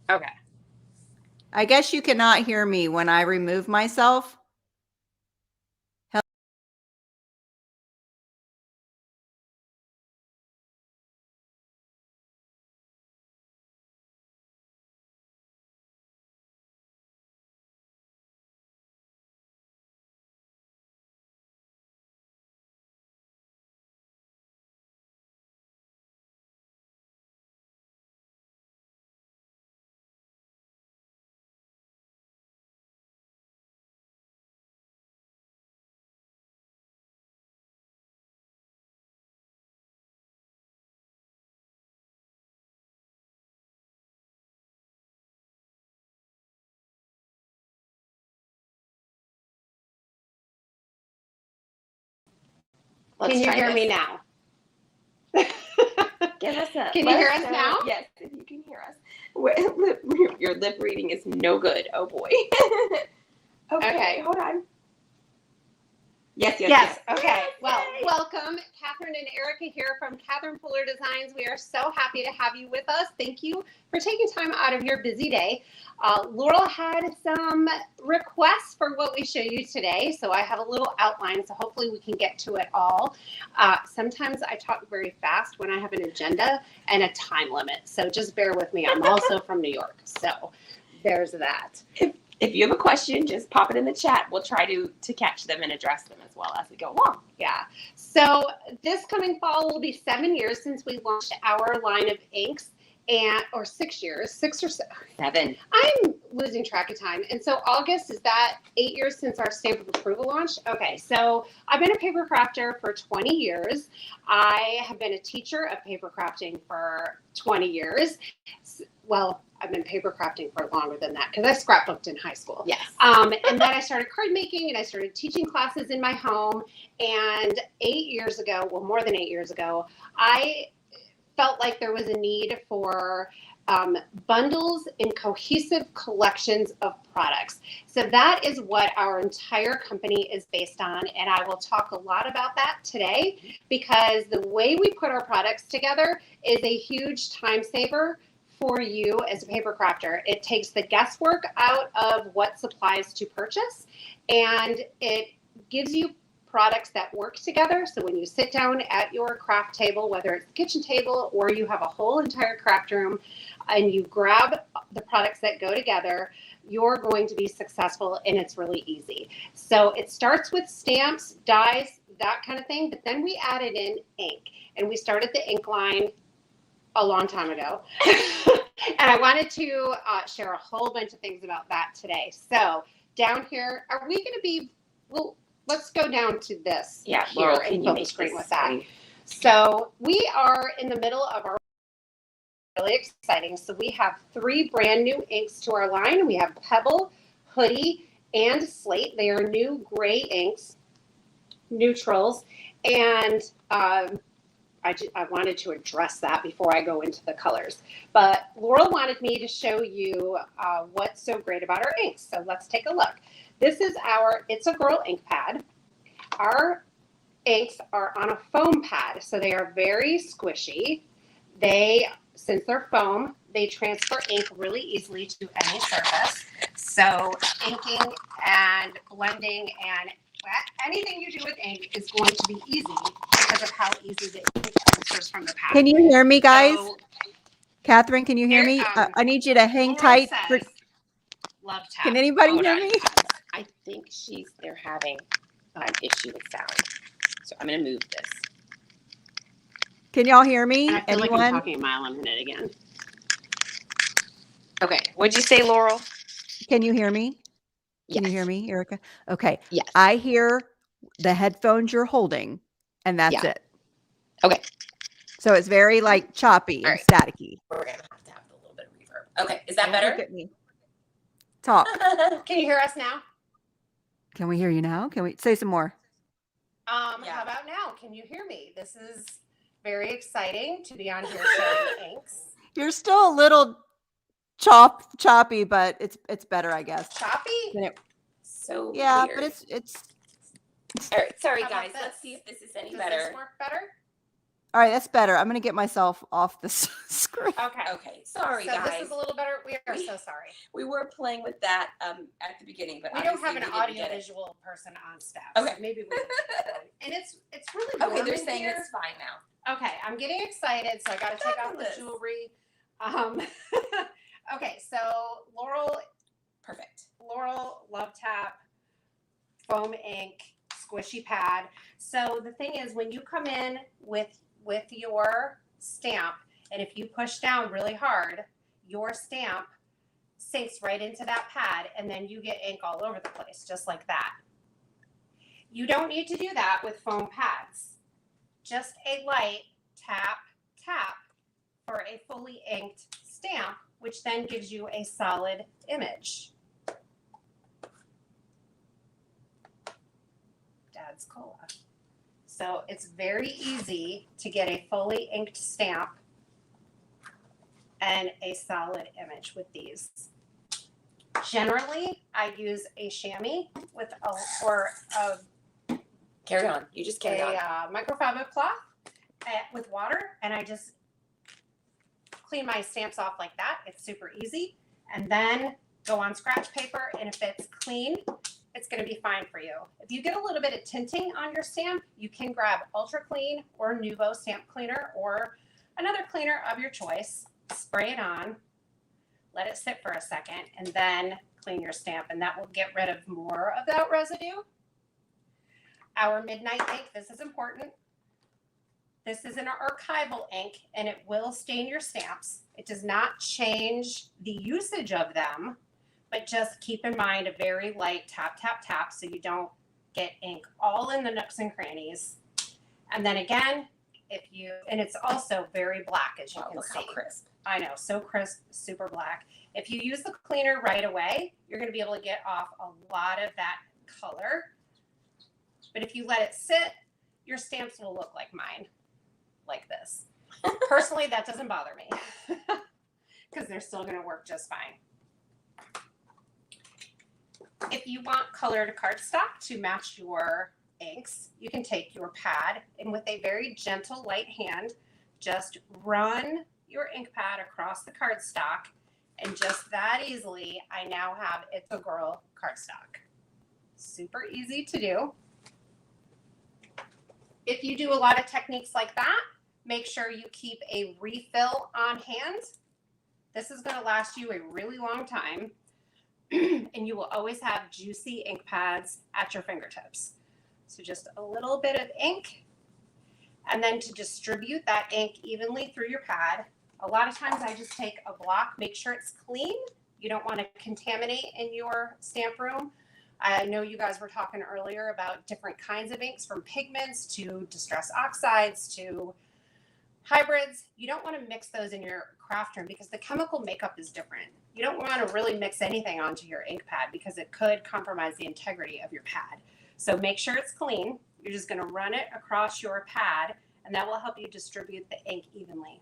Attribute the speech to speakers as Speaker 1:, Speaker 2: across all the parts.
Speaker 1: Okay.
Speaker 2: I guess you cannot hear me when I remove myself.
Speaker 1: Can you hear me now?
Speaker 3: Give us a.
Speaker 1: Can you hear us now?
Speaker 3: Yes, if you can hear us. Your lip reading is no good. Oh boy.
Speaker 1: Okay.
Speaker 3: Hold on. Yes.
Speaker 1: Okay.
Speaker 3: Yes,
Speaker 1: Well,
Speaker 3: yay.
Speaker 1: welcome. Catherine and Erica here from Catherine Fuller Designs. We are so happy to have you with us. Thank you for taking time out of your busy day. Laurel had some requests for what we show you today, so I have a little outline, so hopefully we can get to it all. Sometimes I talk very fast when I have an agenda and a time limit, so just bear with me. I'm also from New York, so there's that.
Speaker 3: If you have a question, just pop it in the chat. We'll try to catch them and address them as well as we go along.
Speaker 1: Yeah. So this coming fall will be 7 years since we launched our line of inks, or 6 years,
Speaker 3: 7.
Speaker 1: I'm losing track of time. And so August, is that 8 years since our stamp of approval launch? Okay. So I've been a paper crafter for 20 years. I have been a teacher of paper crafting for 20 years. Well, I've been paper crafting for longer than that because I scrapbooked in high school.
Speaker 3: Yes.
Speaker 1: And then I started card making and I started teaching classes in my home. And 8 years ago, well, more than 8 years ago, I felt like there was a need for bundles and cohesive collections of products. So that is what our entire company is based on. And I will talk a lot about that today because the way we put our products together is a huge time saver for you as a paper crafter. It takes the guesswork out of what supplies to purchase and it gives you products that work together. So when you sit down at your craft table, whether it's the kitchen table or you have a whole entire craft room and you grab the products that go together, you're going to be successful and it's really easy. So it starts with stamps, dies, that kind of thing, but then we added in ink and we started the ink line a long time ago. And I wanted to share a whole bunch of things about that today. So down here, are we going to be, well, let's go down to this here
Speaker 3: Laurel,
Speaker 1: and fill the screen with that. So we are in the middle of our really exciting. So we have 3 brand new inks to our line. We have Pebble, Hoodie, and Slate. They are new gray inks, neutrals, and I wanted to address that before I go into the colors. But Laurel wanted me to show you what's so great about our inks. So let's take a look. This is our It's a Girl ink pad. Our inks are on a foam pad, so they are very squishy. Since they're foam, they transfer ink really easily to any surface. So inking and blending and anything you do with ink is going to be easy because of how easy the ink transfers from the pad.
Speaker 2: Can you hear me, guys?
Speaker 1: So,
Speaker 2: Catherine, can you hear me? I need you to hang
Speaker 1: Laurel
Speaker 2: tight.
Speaker 1: says, love tab.
Speaker 2: Can anybody
Speaker 3: Hold
Speaker 2: hear
Speaker 3: on.
Speaker 2: me?
Speaker 3: I think they're having an issue with sound. So I'm going to move this.
Speaker 2: Can y'all hear me?
Speaker 1: I feel
Speaker 2: Anyone?
Speaker 1: like I'm talking a mile a minute again.
Speaker 3: Okay. What'd you say, Laurel?
Speaker 2: Can you hear me?
Speaker 3: Yes.
Speaker 2: Can you hear me, Erica? Okay.
Speaker 3: Yes.
Speaker 2: I hear the headphones you're holding, and that's it.
Speaker 3: Okay.
Speaker 2: So it's very like choppy and staticky.
Speaker 3: We're going to have a little bit of reverb. Okay. Is that better?
Speaker 2: Look at me. Talk.
Speaker 1: Can you hear us now?
Speaker 2: Can we hear you now? Can we say some more?
Speaker 1: How about now? Can you hear me? This is very exciting to be on here showing inks.
Speaker 2: You're still a little choppy, but it's better, I guess.
Speaker 1: Choppy?
Speaker 3: So
Speaker 2: yeah,
Speaker 3: weird.
Speaker 2: but it's
Speaker 3: all right. Sorry,
Speaker 1: How
Speaker 3: guys.
Speaker 1: about
Speaker 3: Let's
Speaker 1: this?
Speaker 3: see if this is any
Speaker 1: Does
Speaker 3: better.
Speaker 1: this work better?
Speaker 2: All right, that's better. I'm gonna get myself off the screen.
Speaker 1: Okay.
Speaker 3: Okay, sorry
Speaker 1: So
Speaker 3: guys.
Speaker 1: this is a little better. We are so sorry.
Speaker 3: We were playing with that at the beginning, but
Speaker 1: We don't
Speaker 3: obviously
Speaker 1: have an
Speaker 3: we didn't
Speaker 1: audio
Speaker 3: get it.
Speaker 1: visual person on staff.
Speaker 3: Okay.
Speaker 1: So maybe we need to get one. And it's really warm
Speaker 3: Okay, they're
Speaker 1: in
Speaker 3: saying
Speaker 1: here.
Speaker 3: it's fine now.
Speaker 1: Okay, I'm getting excited, so I got to take off the
Speaker 3: Fabulous.
Speaker 1: jewelry. Okay, so
Speaker 3: Perfect.
Speaker 1: Laurel Love Tap foam ink squishy pad. So the thing is, when you come in with your stamp, and if you push down really hard, your stamp sinks right into that pad, and then you get ink all over the place, just like that. You don't need to do that with foam pads. Just a light tap, tap for a fully inked stamp, which then gives you a solid image. Dad's Cola. So it's very easy to get a fully inked stamp and a solid image with these. Generally, I use a chamois with a
Speaker 3: Carry on. You just carry on.
Speaker 1: microfiber cloth with water, and I just clean my stamps off like that. It's super easy. And then go on scratch paper, and if it's clean, it's going to be fine for you. If you get a little bit of tinting on your stamp, you can grab Ultra Clean or Nuvo stamp cleaner or another cleaner of your choice. Spray it on, let it sit for a second, and then clean your stamp, and that will get rid of more of that residue. Our Midnight ink, this is important. This is an archival ink, and it will stain your stamps. It does not change the usage of them, but just keep in mind a very light tap, tap, tap, so you don't get ink all in the nooks and crannies. And then again, and it's also very black, as you can
Speaker 3: Look
Speaker 1: see.
Speaker 3: how crisp.
Speaker 1: I know, so crisp, super black. If you use the cleaner right away, you're going to be able to get off a lot of that color. But if you let it sit, your stamps will look like mine, like this. Personally, that doesn't bother me because they're still going to work just fine. If you want colored cardstock to match your inks, you can take your pad and with a very gentle, light hand, just run your ink pad across the cardstock, and just that easily, I now have It's a Girl cardstock. Super easy to do. If you do a lot of techniques like that, make sure you keep a refill on hand. This is going to last you a really long time, and you will always have juicy ink pads at your fingertips. So just a little bit of ink, and then to distribute that ink evenly through your pad, a lot of times I just take a block, make sure it's clean. You don't want to contaminate in your stamp room. I know you guys were talking earlier about different kinds of inks, from pigments to distress oxides to hybrids. You don't want to mix those in your craft room because the chemical makeup is different. You don't want to really mix anything onto your ink pad because it could compromise the integrity of your pad. So make sure it's clean. You're just going to run it across your pad, and that will help you distribute the ink evenly.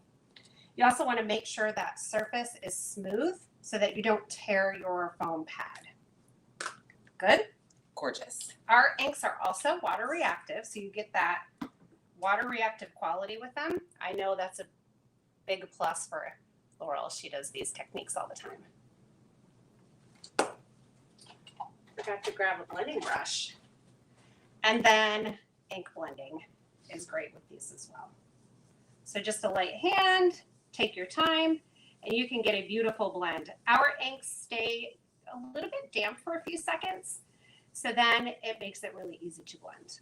Speaker 1: You also want to make sure that surface is smooth so that you don't tear your foam pad. Good?
Speaker 3: Gorgeous.
Speaker 1: Our inks are also water reactive, so you get that water reactive quality with them. I know that's a big plus for Laurel. She does these techniques all the time. Forgot to grab a blending brush. And then ink blending is great with these as well. So just a light hand, take your time, and you can get a beautiful blend. Our inks stay a little bit damp for a few seconds, so then it makes it really easy to blend.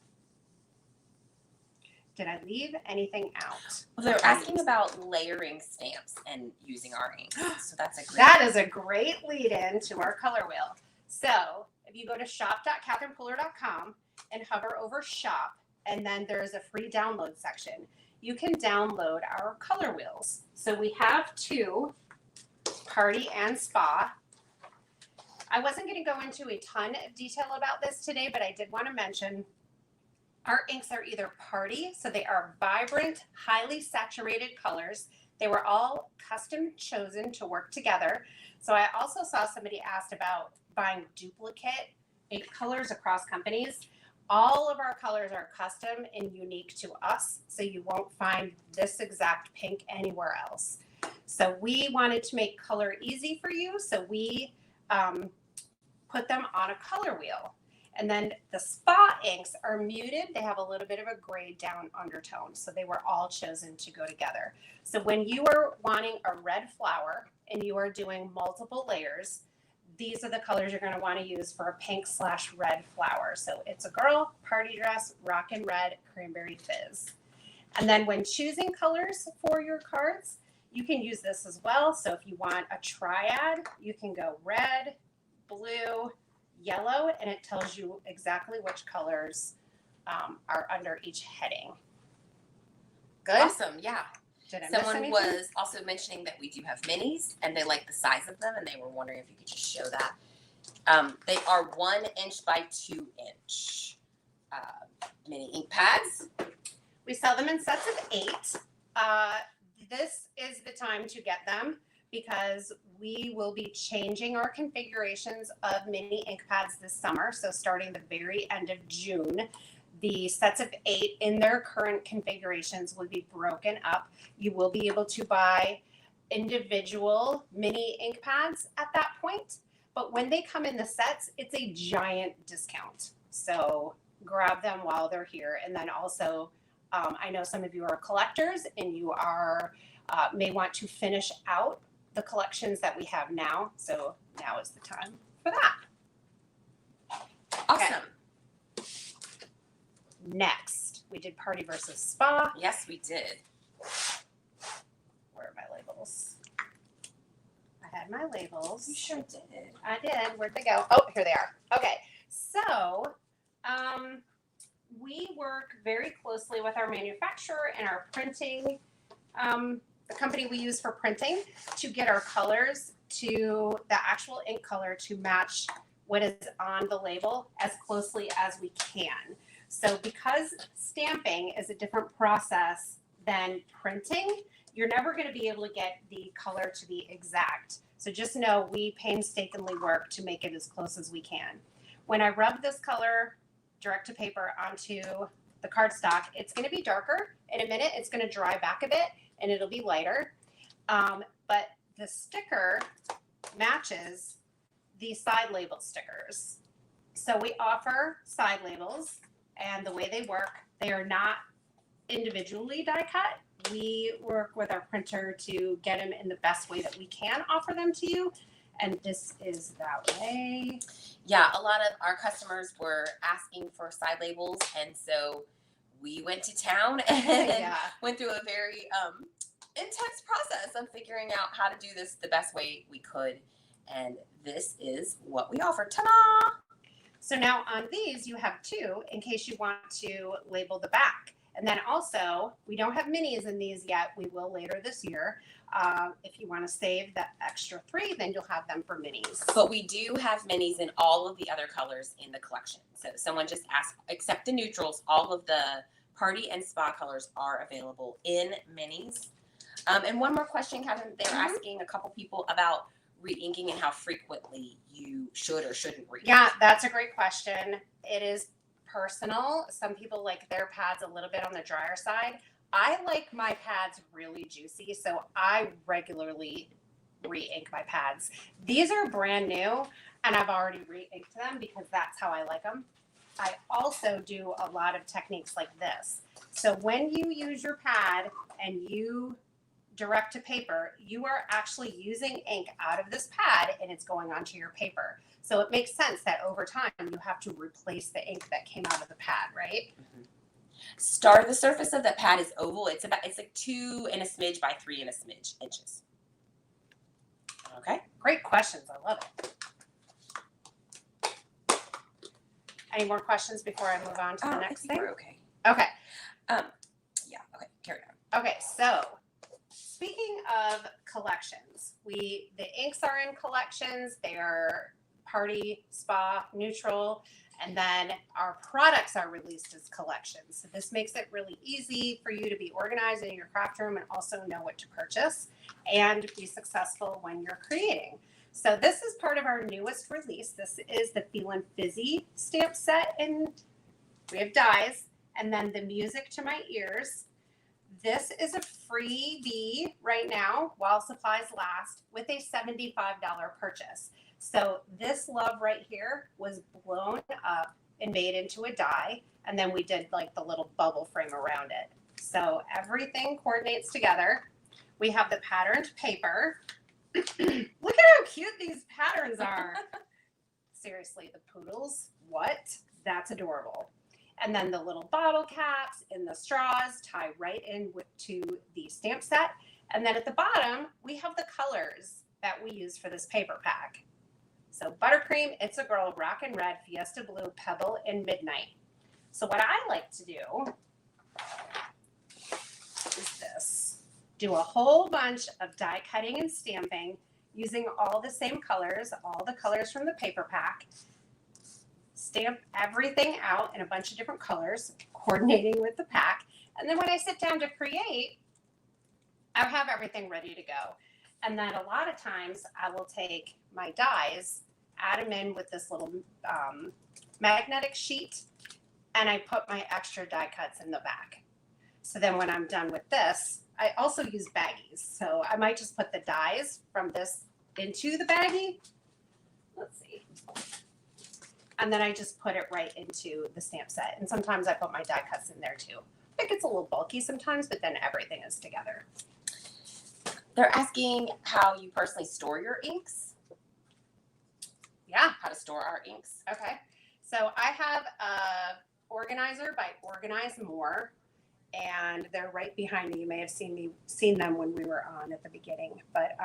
Speaker 1: Did I leave anything out?
Speaker 3: Well, they're asking about layering stamps and using our ink. So that's a great.
Speaker 1: That is a great lead-in to our color wheel. So if you go to shop.catherinepooler.com and hover over shop, and then there's a free download section, you can download our color wheels. So we have two, Party and Spa. I wasn't going to go into a ton of detail about this today, but I did want to mention our inks are either Party, so they are vibrant, highly saturated colors. They were all custom chosen to work together. So I also saw somebody asked about buying duplicate ink colors across companies. All of our colors are custom and unique to us, so you won't find this exact pink anywhere else. So we wanted to make color easy for you, so we put them on a color wheel. And then the spa inks are muted. They have a little bit of a grayed down undertone, so they were all chosen to go together. So when you are wanting a red flower and you are doing multiple layers, these are the colors you're going to want to use for a pink/red flower. So it's a girl, party dress, rockin' red, cranberry fizz. And then when choosing colors for your cards, you can use this as well. So if you want a triad, you can go red, blue, yellow, and it tells you exactly which colors are under each heading. Good?
Speaker 3: Awesome, yeah.
Speaker 1: Did I miss
Speaker 3: Someone
Speaker 1: anything?
Speaker 3: was also mentioning that we do have minis, and they like the size of them, and they were wondering if you could just show that. They are 1 inch by 2 inch mini ink pads.
Speaker 1: We sell them in sets of 8. This is the time to get them because we will be changing our configurations of mini ink pads this summer. So starting the very end of June, the sets of 8 in their current configurations will be broken up. You will be able to buy individual mini ink pads at that point. But when they come in the sets, it's a giant discount. So grab them while they're here. And then also, I know some of you are collectors and you are may want to finish out the collections that we have now. So now is the time for that.
Speaker 3: Awesome.
Speaker 1: Next, we did party versus spa.
Speaker 3: Yes, we did.
Speaker 1: Where are my labels? I had my labels.
Speaker 3: You sure did.
Speaker 1: I did. Where'd they go? Oh, here they are. Okay. So, we work very closely with our manufacturer and our printing, the company we use for printing, to get our colors to the actual ink color to match what is on the label as closely as we can. So because stamping is a different process than printing, you're never going to be able to get the color to be exact. So just know we painstakingly work to make it as close as we can. When I rub this color direct to paper onto the cardstock, it's going to be darker. In a minute, it's going to dry back a bit and it'll be lighter. But the sticker matches the side label stickers. So we offer side labels, and the way they work, they are not individually die cut. We work with our printer to get them in the best way that we can offer them to you. And this is that way.
Speaker 3: Yeah, a lot of our customers were asking for side labels, and so we went to town and went through a very intense process of figuring out how to do this the best way we could. And this is what we offer. Ta-da!
Speaker 1: So now on these, you have 2 in case you want to label the back. And then also, we don't have minis in these yet. We will later this year. If you want to save the extra 3, then you'll have them for minis.
Speaker 3: But we do have minis in all of the other colors in the collection. So someone just asked, except the neutrals, all of the party and spa colors are available in minis. And one more question, Kevin. They were asking a couple people about re-inking and how frequently you should or shouldn't re-ink.
Speaker 1: Yeah, that's a great question. It is personal. Some people like their pads a little bit on the drier side. I like my pads really juicy, so I regularly re-ink my pads. These are brand new, and I've already re-inked them because that's how I like them. I also do a lot of techniques like this. So when you use your pad and you direct to paper, you are actually using ink out of this pad and it's going onto your paper. So it makes sense that over time you have to replace the ink that came out of the pad, right?
Speaker 3: Mm-hmm. The surface of the pad is oval. It's like 2 and a smidge by 3 and a smidge inches. Okay.
Speaker 1: Great questions. I love it. Any more questions before I move on to the next thing?
Speaker 3: We're okay.
Speaker 1: Okay.
Speaker 3: Yeah. Okay. Carry on.
Speaker 1: Okay. So speaking of collections, the inks are in collections. They are party, spa, neutral, and then our products are released as collections. So this makes it really easy for you to be organized in your craft room and also know what to purchase and be successful when you're creating. So this is part of our newest release. This is the Feelin' Fizzy stamp set, and we have dies, and then the music to my ears. This is a freebie right now while supplies last with a $75 purchase. So this love right here was blown up and made into a die, and then we did like the little bubble frame around it. So everything coordinates together. We have the patterned paper. Look at how cute these patterns are. Seriously, the poodles, what? That's adorable. And then the little bottle caps and the straws tie right in to the stamp set. And then at the bottom, we have the colors that we use for this paper pack. So Buttercream, It's a Girl, Rock and Red, Fiesta Blue, Pebble, and Midnight. So what I like to do is this. Do a whole bunch of die cutting and stamping using all the same colors, all the colors from the paper pack. Stamp everything out in a bunch of different colors, coordinating with the pack. And then when I sit down to create, I have everything ready to go. And then a lot of times I will take my dies, add them in with this little magnetic sheet, and I put my extra die cuts in the back. So then when I'm done with this, I also use baggies. So I might just put the dies from this into the baggie. Let's see. And then I just put it right into the stamp set. And sometimes I put my die cuts in there too. It gets a little bulky sometimes, but then everything is together.
Speaker 3: They're asking how you personally store your inks.
Speaker 1: Yeah.
Speaker 3: How to store our inks.
Speaker 1: Okay. So I have a organizer by Organize More, and they're right behind me. You may have seen them when we were on at the beginning, but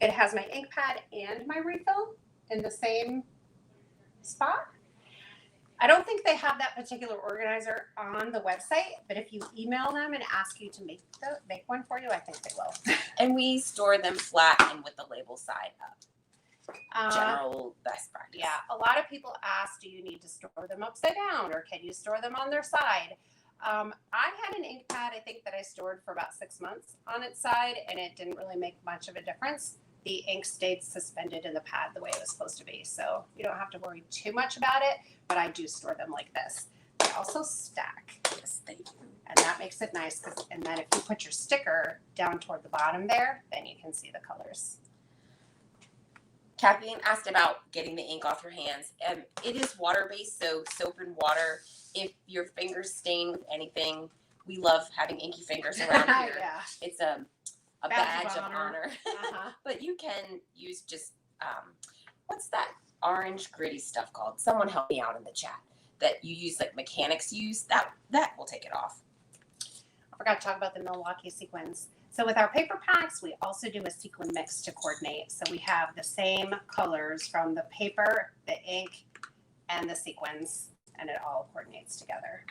Speaker 1: it has my ink pad and my refill in the same spot. I don't think they have that particular organizer on the website, but if you email them and ask you to make one for you, I think they will.
Speaker 3: And we store them flat and with the label side up. General best practice.
Speaker 1: Yeah, a lot of people ask, do you need to store them upside down or can you store them on their side? I had an ink pad, I think, that I stored for about 6 months on its side, and it didn't really make much of a difference. The ink stayed suspended in the pad the way it was supposed to be. So you don't have to worry too much about it, but I do store them like this. They also stack.
Speaker 3: Yes, they do.
Speaker 1: And that makes it nice. And then if you put your sticker down toward the bottom there, then you can see the colors.
Speaker 3: Kathleen asked about getting the ink off your hands. It is water-based, so soap and water. If your fingers stain with anything, we love having inky fingers around here.
Speaker 1: Yeah.
Speaker 3: It's a badge of honor.
Speaker 1: Uh-huh.
Speaker 3: But you can use just, what's that orange gritty stuff called? Someone help me out in the chat. That you use, like mechanics use. That will take it off.
Speaker 1: I forgot to talk about the Milwaukee sequins. So with our paper packs, we also do a sequin mix to coordinate. So we have the same colors from the paper, the ink, and the sequins, and it all coordinates together.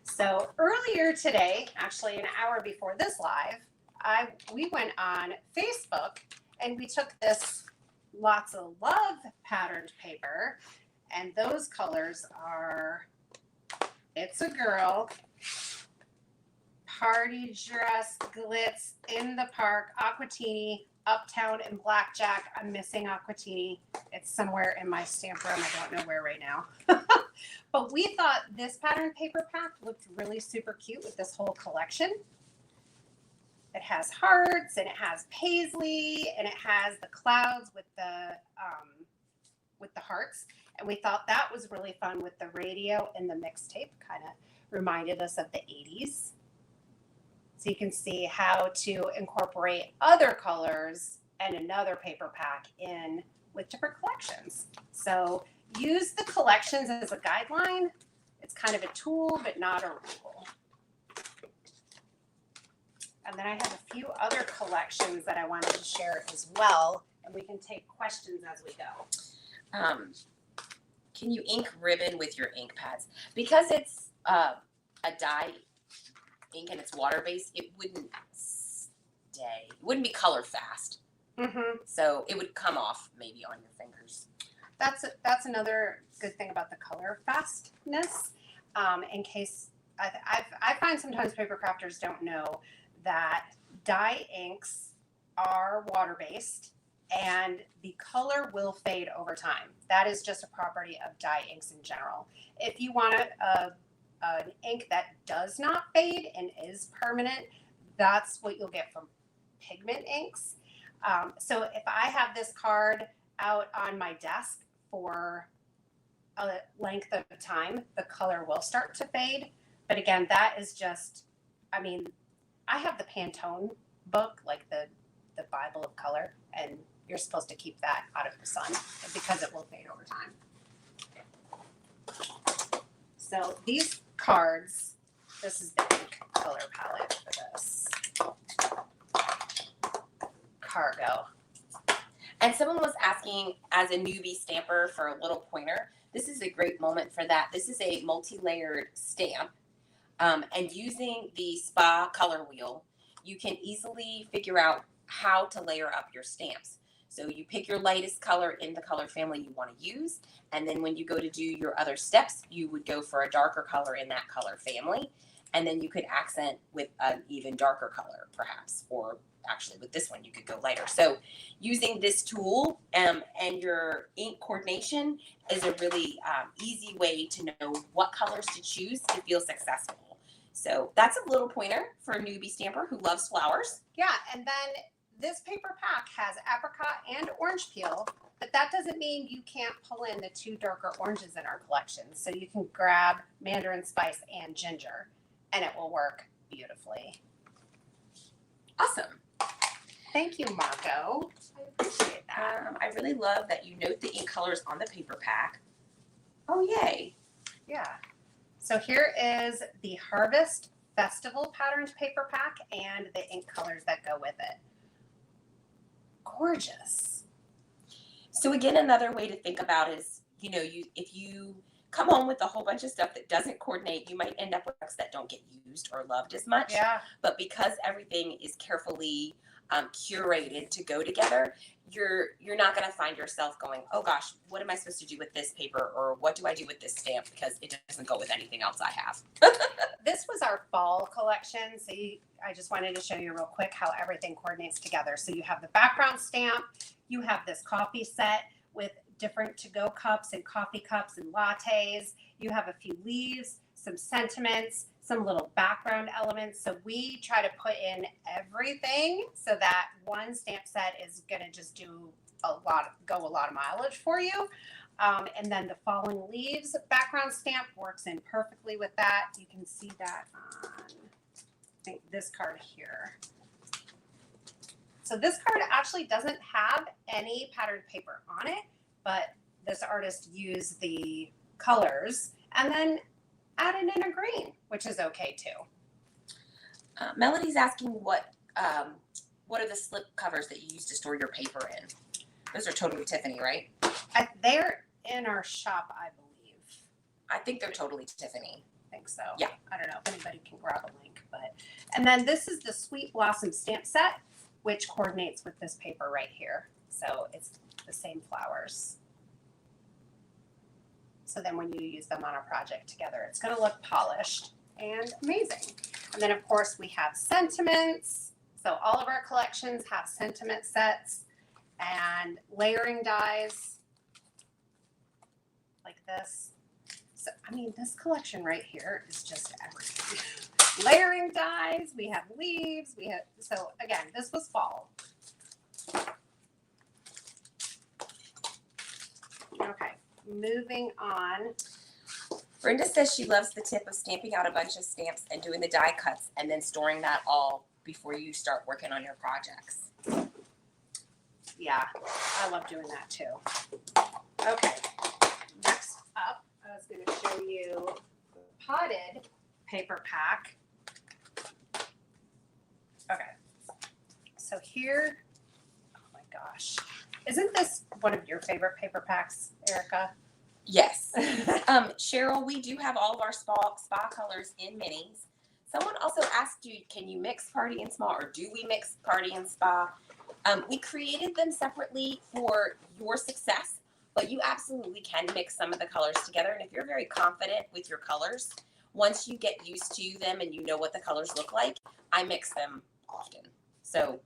Speaker 1: So earlier today, actually an hour before this live, we went on Facebook and we took this Lots of Love patterned paper, and those colors are It's a Girl, Party Dress, Glitz, In the Park, Aquatini, Uptown, and Blackjack. I'm missing Aquatini. It's somewhere in my stamp room. I don't know where right now. But we thought this pattern paper pack looked really super cute with this whole collection. It has hearts, and it has paisley, and it has the clouds with the hearts. And we thought that was really fun with the radio and the mixtape. Kind of reminded us of the 80s. So you can see how to incorporate other colors and another paper pack in with different collections. So use the collections as a guideline. It's kind of a tool, but not a rule. And then I have a few other collections that I wanted to share as well, and we can take questions as we go.
Speaker 3: Can you ink ribbon with your ink pads? Because it's a dye ink and it's water-based, it wouldn't stay. It wouldn't be color fast.
Speaker 1: Mm-hmm.
Speaker 3: So it would come off maybe on your fingers.
Speaker 1: That's another good thing about the color fastness. In case I find sometimes paper crafters don't know that dye inks are water-based and the color will fade over time. That is just a property of dye inks in general. If you want an ink that does not fade and is permanent, that's what you'll get from pigment inks. So if I have this card out on my desk for a length of time, the color will start to fade. But again, that is just, I mean, I have the Pantone book, like the Bible of color, and you're supposed to keep that out of the sun because it will fade over time. So these cards, this is the ink color palette for this. Cargo.
Speaker 3: And someone was asking, as a newbie stamper, for a little pointer. This is a great moment for that. This is a multi-layered stamp. And using the SPA color wheel, you can easily figure out how to layer up your stamps. So you pick your lightest color in the color family you want to use. And then when you go to do your other steps, you would go for a darker color in that color family. And then you could accent with an even darker color, perhaps, or actually with this one, you could go lighter. So using this tool and your ink coordination is a really easy way to know what colors to choose to feel successful. So that's a little pointer for a newbie stamper who loves flowers.
Speaker 1: Yeah, and then this paper pack has apricot and orange peel, but that doesn't mean you can't pull in the two darker oranges in our collection. So you can grab mandarin spice and ginger, and it will work beautifully.
Speaker 3: Awesome.
Speaker 1: Thank you, Marco. I appreciate that.
Speaker 3: I really love that you note the ink colors on the paper pack. Oh, yay.
Speaker 1: Yeah. So here is the Harvest Festival Patterns paper pack and the ink colors that go with it. Gorgeous.
Speaker 3: So again, another way to think about is, if you come home with a whole bunch of stuff that doesn't coordinate, you might end up with products that don't get used or loved as much.
Speaker 1: Yeah.
Speaker 3: But because everything is carefully curated to go together, you're not going to find yourself going, oh gosh, what am I supposed to do with this paper, or what do I do with this stamp, because it doesn't go with anything else I have.
Speaker 1: This was our fall collection, so I just wanted to show you real quick how everything coordinates together. So you have the background stamp, you have this coffee set with different to-go cups and coffee cups and lattes, you have a few leaves, some sentiments, some little background elements. So we try to put in everything so that one stamp set is going to just go a lot of mileage for you. And then the falling leaves background stamp works in perfectly with that. You can see that on, I think, this card here. So this card actually doesn't have any patterned paper on it, but this artist used the colors and then added in a green, which is okay too.
Speaker 3: Melody's asking what are the slip covers that you use to store your paper in? Those are totally Tiffany, right?
Speaker 1: They're in our shop, I believe.
Speaker 3: I think they're totally Tiffany.
Speaker 1: I think so.
Speaker 3: Yeah.
Speaker 1: I don't know if anybody can grab a link, and then this is the Sweet Blossom stamp set, which coordinates with this paper right here. So it's the same flowers. So then when you use them on a project together, it's going to look polished and amazing. And then, of course, we have sentiments. So all of our collections have sentiment sets and layering dies like this. So, I mean, this collection right here is just everything. Layering dies, we have leaves, so again, this was fall. Okay. Moving on.
Speaker 3: Brenda says she loves the tip of stamping out a bunch of stamps and doing the die cuts and then storing that all before you start working on your projects.
Speaker 1: Yeah, I love doing that too. Okay, next up, I was going to show you the potted paper pack. Okay, so here, oh my gosh. Isn't this one of your favorite paper packs, Erica?
Speaker 3: Yes. Cheryl, we do have all of our spa colors in minis. Someone also asked you, can you mix party and spa, or do we mix party and spa? We created them separately for your success, but you absolutely can mix some of the colors together. And if you're very confident with your colors, once you get used to them and you know what the colors look like, I mix them often. So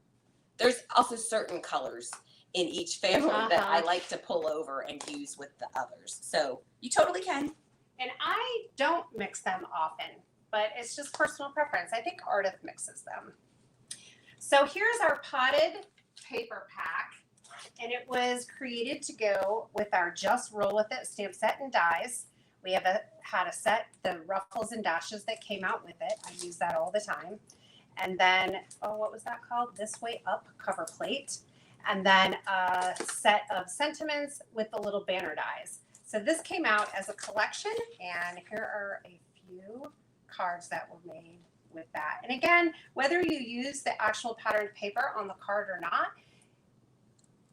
Speaker 3: there's also certain colors in each family that I
Speaker 1: Uh-huh.
Speaker 3: like to pull over and use with the others. So you totally can.
Speaker 1: And I don't mix them often, but it's just personal preference. I think Ardith mixes them. So here's our potted paper pack, and it was created to go with our Just Roll With It stamp set and dies. We have had a set, the ruffles and dashes that came out with it. I use that all the time. And then, what was that called? This Way Up cover plate. And then a set of sentiments with the little banner dies. So this came out as a collection, and here are a few cards that were made with that. And again, whether you use the actual patterned paper on the card or not,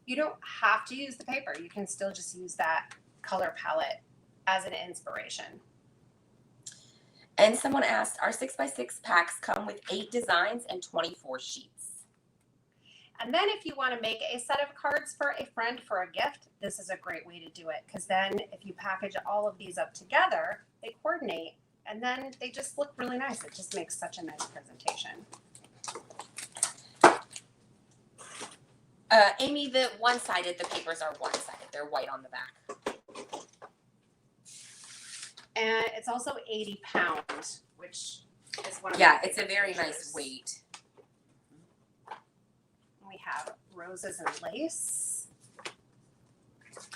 Speaker 1: you don't have to use the paper. You can still just use that color palette as an inspiration.
Speaker 3: And someone asked, our 6x6 packs come with 8 designs and 24 sheets.
Speaker 1: And then if you want to make a set of cards for a friend for a gift, this is a great way to do it, because then if you package all of these up together, they coordinate and then they just look really nice. It just makes such a nice presentation.
Speaker 3: Amy, the one-sided, the papers are one-sided. They're white on the back.
Speaker 1: And it's also 80 pounds, which is one of
Speaker 3: Yeah,
Speaker 1: my
Speaker 3: it's a
Speaker 1: favorite
Speaker 3: very
Speaker 1: features.
Speaker 3: nice weight.
Speaker 1: We have roses and lace.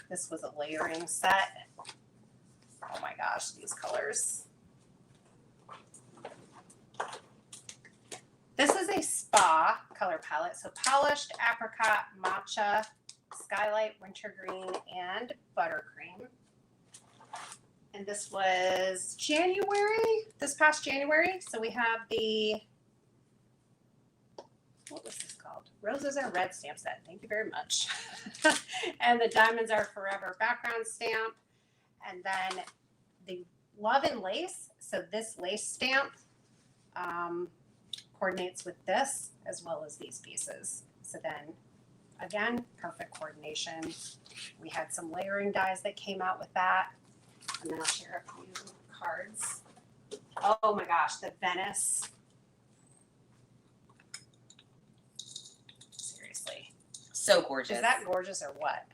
Speaker 1: This was a layering set. Oh my gosh, these colors. This is a spa color palette. So polished, apricot, matcha, skylight, wintergreen, and buttercream. And this was this past January. So we have the, what was this called? Roses Are Red stamp set. Thank you very much. And the Diamonds Are Forever background stamp. And then the Love and Lace. So this lace stamp coordinates with this as well as these pieces. So then, again, perfect coordination. We had some layering dies that came out with that. And then I'll share a few cards. Oh my gosh, the Venice. Seriously.
Speaker 3: So gorgeous.
Speaker 1: Is that gorgeous or what?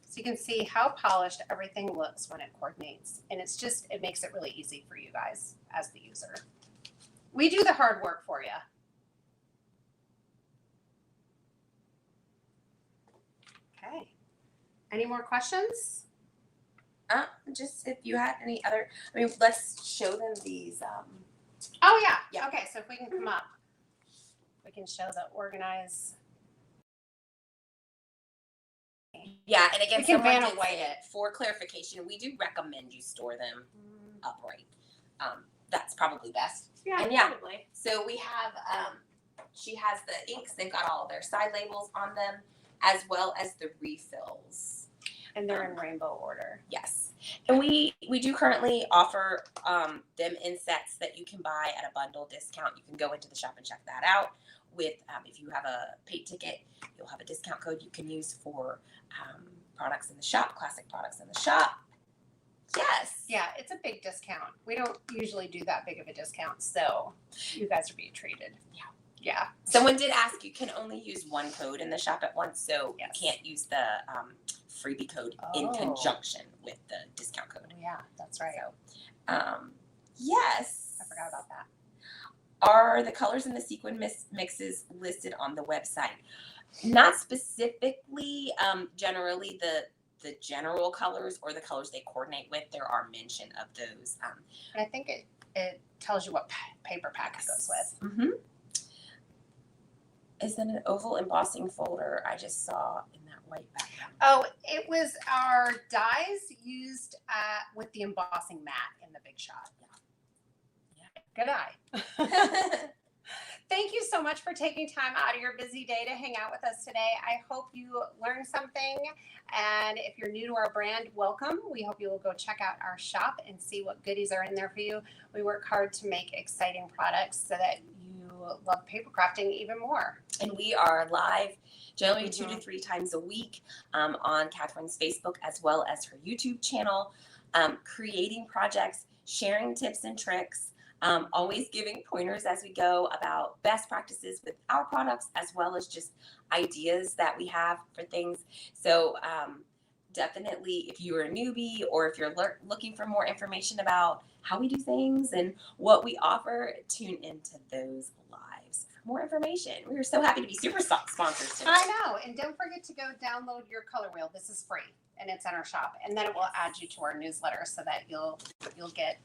Speaker 1: So you can see how polished everything looks when it coordinates. And it's just, it makes it really easy for you guys as the user. We do the hard work for you. Okay. Any more questions?
Speaker 3: Just if you had any other, I mean, let's show them these.
Speaker 1: Oh yeah.
Speaker 3: Yeah.
Speaker 1: Okay, so if we can come up, we can show the organize.
Speaker 3: Yeah, and again,
Speaker 1: We can
Speaker 3: someone
Speaker 1: Vanna
Speaker 3: did
Speaker 1: White
Speaker 3: say,
Speaker 1: it.
Speaker 3: for clarification, we do recommend you store them upright. That's probably best.
Speaker 1: Yeah,
Speaker 3: And yeah.
Speaker 1: probably.
Speaker 3: So we have, she has the inks. They've got all their side labels on them, as well as the refills.
Speaker 1: And they're in rainbow order.
Speaker 3: Yes, and we do currently offer them in sets that you can buy at a bundle discount. You can go into the shop and check that out. With if you have a paid ticket, you'll have a discount code you can use for products in the shop, classic products in the shop. Yes.
Speaker 1: Yeah, it's a big discount. We don't usually do that big of a discount, so you guys are being treated.
Speaker 3: Yeah.
Speaker 1: Yeah.
Speaker 3: Someone did ask, you can only use one code in the shop at once, so
Speaker 1: Yes.
Speaker 3: you can't use the freebie code in
Speaker 1: Oh.
Speaker 3: conjunction with the discount code.
Speaker 1: Yeah, that's right.
Speaker 3: So, yes.
Speaker 1: I forgot about that.
Speaker 3: Are the colors in the sequin mixes listed on the website? Not specifically. Generally, the general colors or the colors they coordinate with, there are mention of those.
Speaker 1: And I think it tells you what paper pack it goes with.
Speaker 3: Mm-hmm. Is that an oval embossing folder I just saw in that white background?
Speaker 1: Oh, it was our dies used with the embossing mat in the big shot. Good eye. Thank you so much for taking time out of your busy day to hang out with us today. I hope you learned something. And if you're new to our brand, welcome. We hope you will go check out our shop and see what goodies are in there for you. We work hard to make exciting products so that you love paper crafting even more.
Speaker 3: And we are live generally 2 to 3 times a week on Catherine's Facebook as well as her YouTube channel, creating projects, sharing tips and tricks. Always giving pointers as we go about best practices with our products, as well as just ideas that we have for things. So definitely, if you're a newbie or if you're looking for more information about how we do things and what we offer, tune into those lives for more information. We are so happy to be super sponsors today.
Speaker 1: I know. And don't forget to go download your color wheel. This is free and it's in our shop. And then it will add you to our newsletter so that you'll get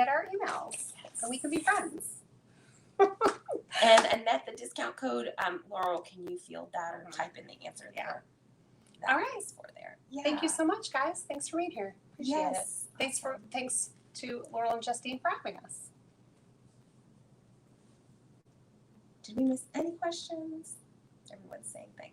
Speaker 1: our emails so we can be friends.
Speaker 3: And Annette, the discount code, Laurel, can you field that or type in the answer there?
Speaker 1: All right.
Speaker 3: For there. Yeah.
Speaker 1: Thank you so much, guys. Thanks for being here. Appreciate
Speaker 3: Yes.
Speaker 1: it. Thanks to Laurel and Justine for having us.
Speaker 3: Did we miss any questions? Everyone's saying thanks.